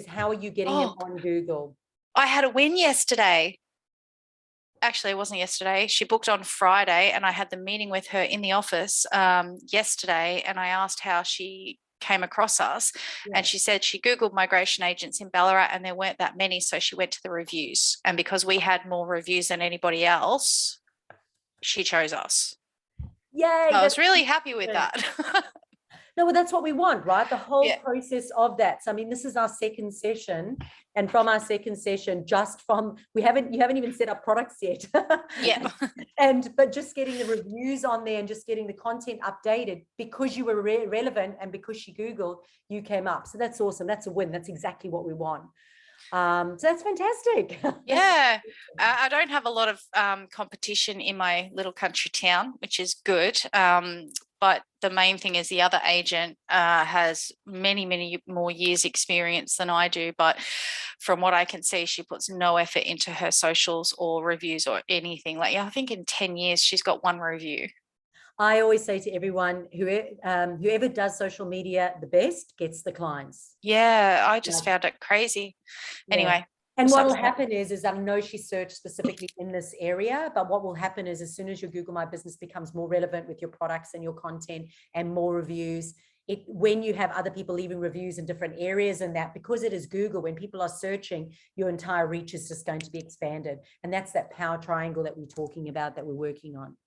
How are you getting them on Google? I had a win yesterday. Actually, it wasn't yesterday. She booked on Friday, and I had the meeting with her in the office yesterday, and I asked how she came across us. And she said she Googled migration agents in Ballarat and there weren't that many. So she went to the reviews. And because we had more reviews than anybody else, she chose us. Yay. So I was really happy with that. No, well, that's what we want, right? The whole process of that. So, I mean, this is our second session, and from our second session, you haven't even set up products yet. But just getting the reviews on there and just getting the content updated because you were relevant and because she Googled, you came up. So that's awesome. That's a win. That's exactly what we want. So that's fantastic. Yeah, I don't have a lot of competition in my little country town, which is good. But the main thing is the other agent has many more years experience than I do. But from what I can see, she puts no effort into her socials or reviews or anything. Like, I think in 10 years, she's got one review. I always say to everyone, whoever does social media the best gets the clients. Yeah, I just found it crazy. Anyway. And what will happen is I know she searched specifically in this area, but what will happen is as soon as your Google My Business becomes more relevant with your products and your content and more reviews, when you have other people leaving reviews in different areas and that, because it is Google, when people are searching, your entire reach is just going to be expanded. And that's that power triangle that we're talking about, that we're working on.